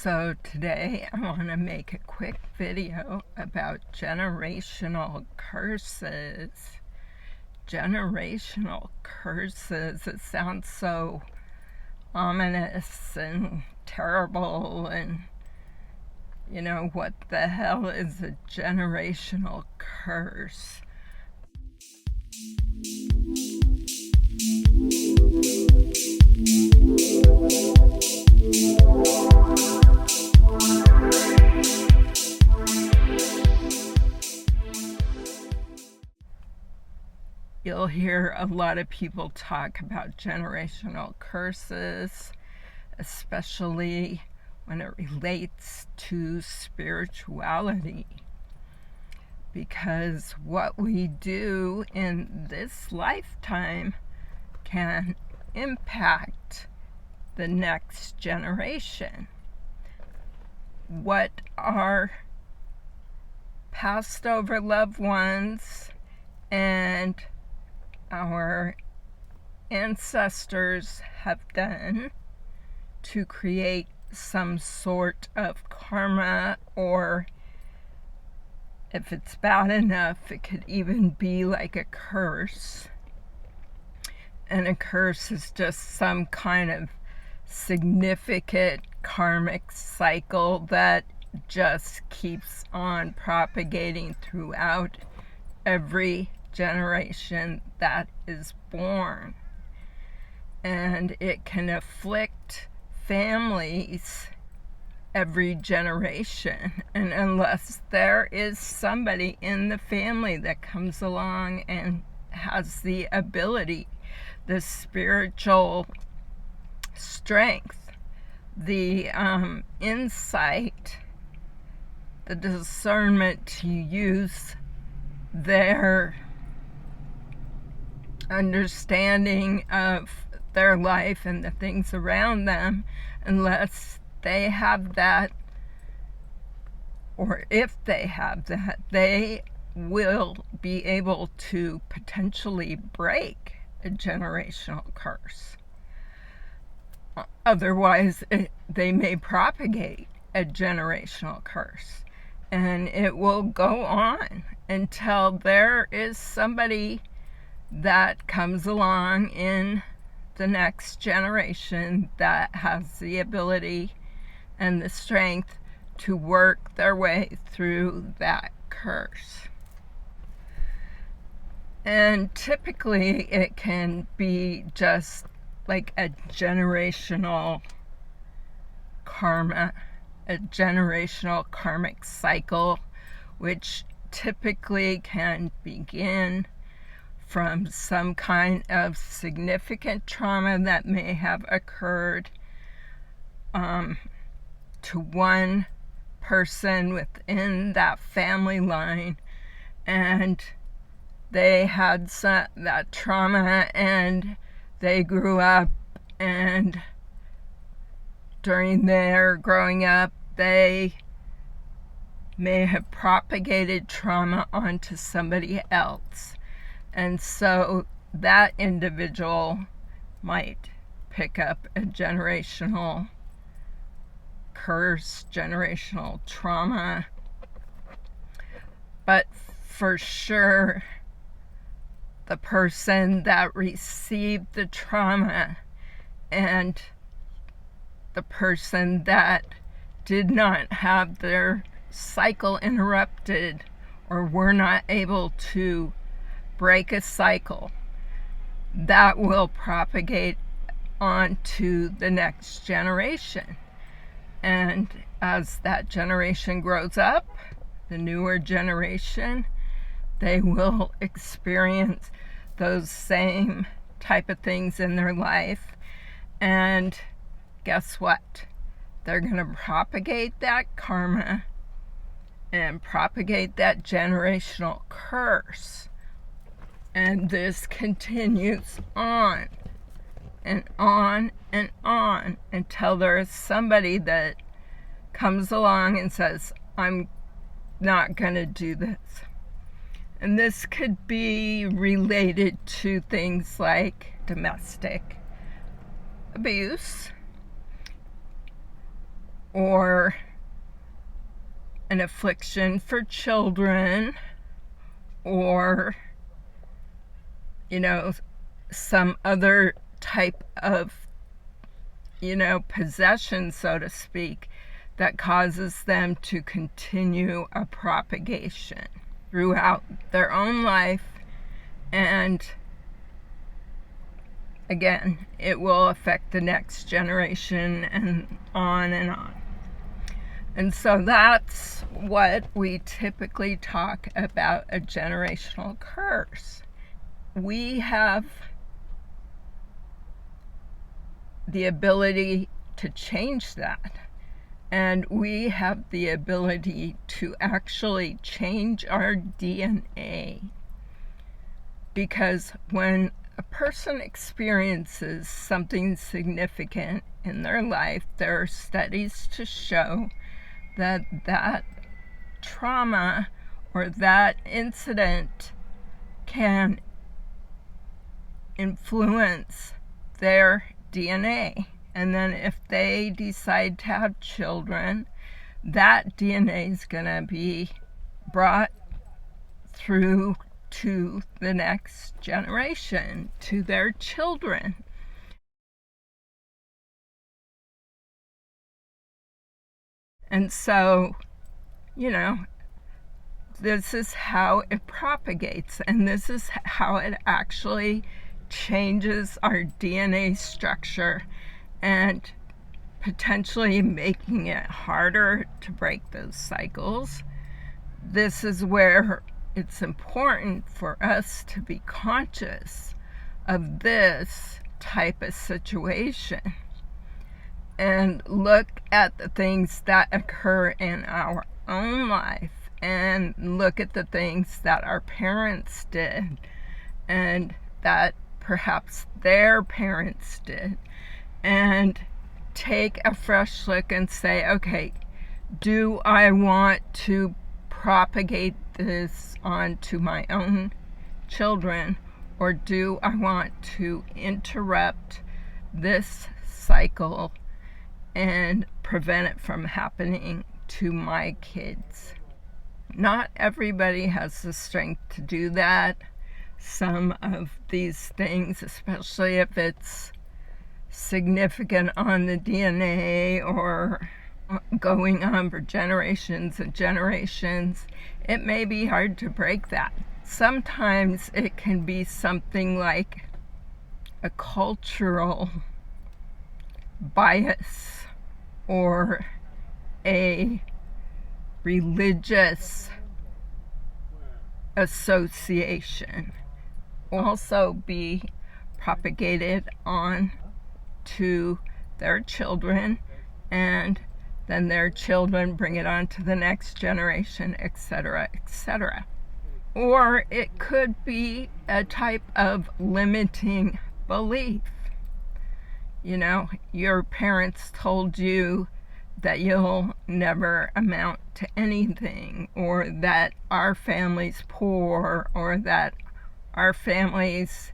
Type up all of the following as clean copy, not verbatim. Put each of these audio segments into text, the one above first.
So today I want to make a quick video about generational curses. Generational curses, it sounds so ominous and terrible, and what the hell is a generational curse? You'll hear a lot of people talk about generational curses, especially when it relates to spirituality. Because what we do in this lifetime can impact the next generation. What our passed over loved ones and our ancestors have done to create some sort of karma, or if it's bad enough, it could even be like a curse. And a curse is just some kind of significant karmic cycle that just keeps on propagating throughout every generation that is born. And it can afflict families every generation, and unless there is somebody in the family that comes along and has the ability, the spiritual strength, the insight, the discernment to use their understanding of their life and the things around them, unless they have that, or if they have that, they will be able to potentially break a generational curse. Otherwise, they may propagate a generational curse, and it will go on until there is somebody that comes along in the next generation that has the ability and the strength to work their way through that curse. And typically it can be just like a generational karma, a generational karmic cycle, which typically can begin from some kind of significant trauma that may have occurred to one person within that family line, and they had that trauma, and they grew up, and during their growing up they may have propagated trauma onto somebody else. And so that individual might pick up a generational curse, generational trauma. But for sure, the person that received the trauma and the person that did not have their cycle interrupted, or were not able to break a cycle, that will propagate on to the next generation. And as that generation grows up, the newer generation, they will experience those same type of things in their life. And guess what? They're going to propagate that karma and propagate that generational curse. And this continues on and on and on until there is somebody that comes along and says, I'm not going to do this. And this could be related to things like domestic abuse, or an affliction for children, or, you know, some other type of, you know, possession, so to speak, that causes them to continue a propagation throughout their own life. And again, it will affect the next generation and on and on. And so that's what we typically talk about, a generational curse. We have the ability to change that. And we have the ability to actually change our DNA. Because when a person experiences something significant in their life, there are studies to show that that trauma or that incident can influence their DNA. And then if they decide to have children, that DNA is going to be brought through to the next generation, to their children. And so, you know, this is how it propagates, and this is how it actually changes our DNA structure and potentially making it harder to break those cycles. This is where it's important for us to be conscious of this type of situation and look at the things that occur in our own life and look at the things that our parents did and that perhaps their parents did, and take a fresh look and say, okay, do I want to propagate this onto my own children, or do I want to interrupt this cycle and prevent it from happening to my kids? Not everybody has the strength to do that. Some of these things, especially if it's significant on the DNA or going on for generations and generations, it may be hard to break that. Sometimes it can be something like a cultural bias or a religious association. Also be propagated on to their children, and then their children bring it on to the next generation, etc., etc. Or it could be a type of limiting belief. You know, your parents told you that you'll never amount to anything, or that our family's poor, or that our family's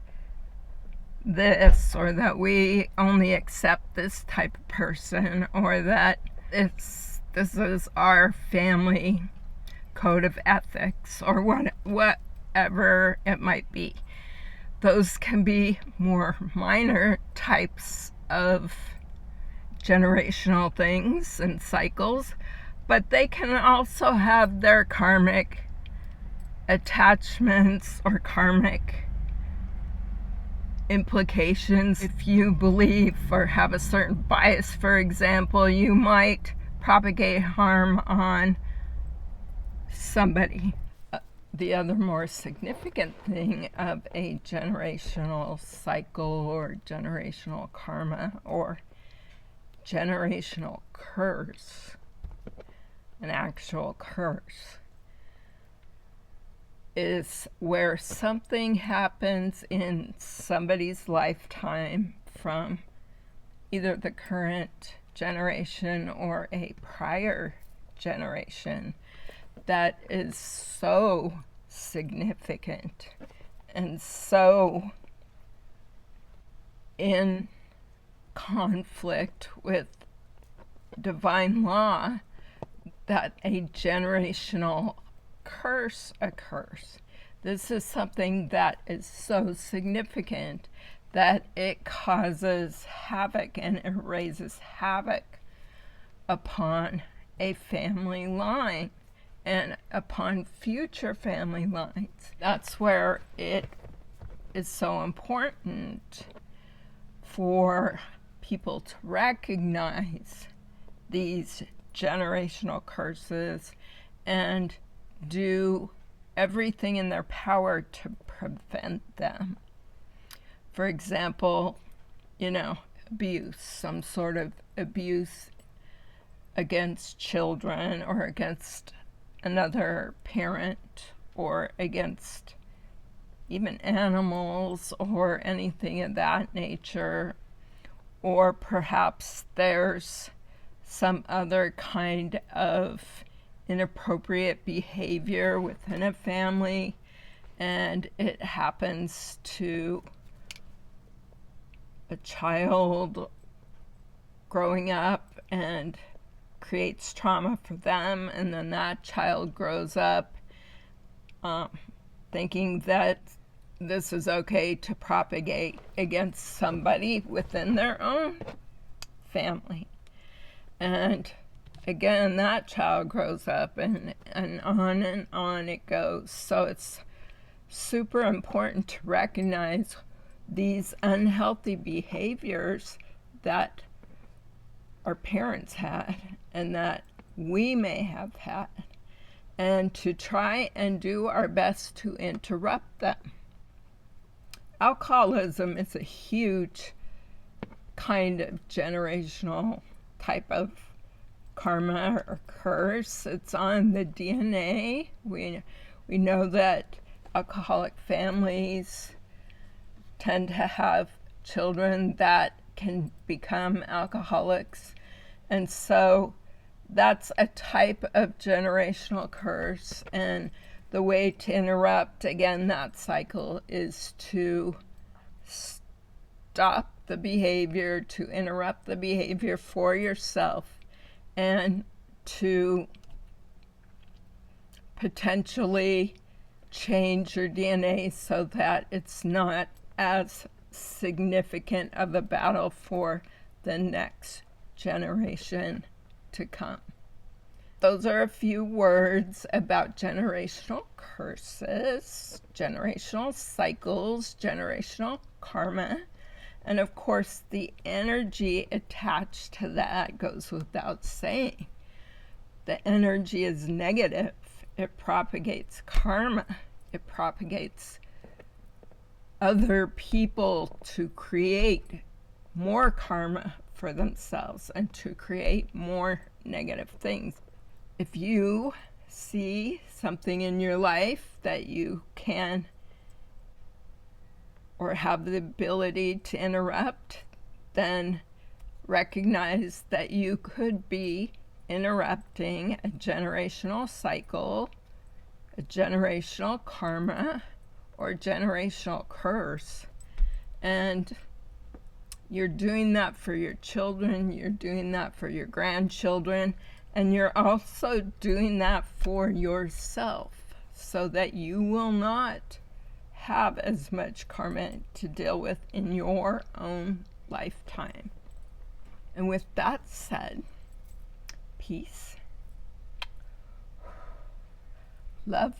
this, or that we only accept this type of person, or that this is our family code of ethics, or whatever it might be. Those can be more minor types of generational things and cycles, but they can also have their karmic attachments or karmic implications. If you believe or have a certain bias, for example, you might propagate harm on somebody. The other more significant thing of a generational cycle or generational karma or generational curse, an actual curse, is where something happens in somebody's lifetime from either the current generation or a prior generation that is so significant and so in conflict with divine law that a generational curse occurs. This is something that is so significant that it causes havoc and it raises havoc upon a family line and upon future family lines. That's where it is so important for people to recognize these generational curses and do everything in their power to prevent them. For example, abuse, some sort of abuse against children or against another parent or against even animals or anything of that nature. Or perhaps there's some other kind of inappropriate behavior within a family, and it happens to a child growing up and creates trauma for them, and then that child grows up thinking that this is okay to propagate against somebody within their own family. And again, that child grows up, and on it goes. So it's super important to recognize these unhealthy behaviors that our parents had and that we may have had, and to try and do our best to interrupt them. Alcoholism is a huge kind of generational type of karma or curse. It's on the DNA. We know that alcoholic families tend to have children that can become alcoholics, and so that's a type of generational curse. And the way to interrupt, again, that cycle is to stop the behavior, to interrupt the behavior for yourself, and to potentially change your DNA so that it's not as significant of a battle for the next generation to come. Those are a few words about generational curses, generational cycles, generational karma, and of course the energy attached to that goes without saying. The energy is negative. It propagates karma. It propagates other people to create more karma for themselves and to create more negative things. If you see something in your life that you can or have the ability to interrupt, then recognize that you could be interrupting a generational cycle, a generational karma, or generational curse. And you're doing that for your children, you're doing that for your grandchildren, and you're also doing that for yourself so that you will not have as much karma to deal with in your own lifetime. And with that said, peace, love.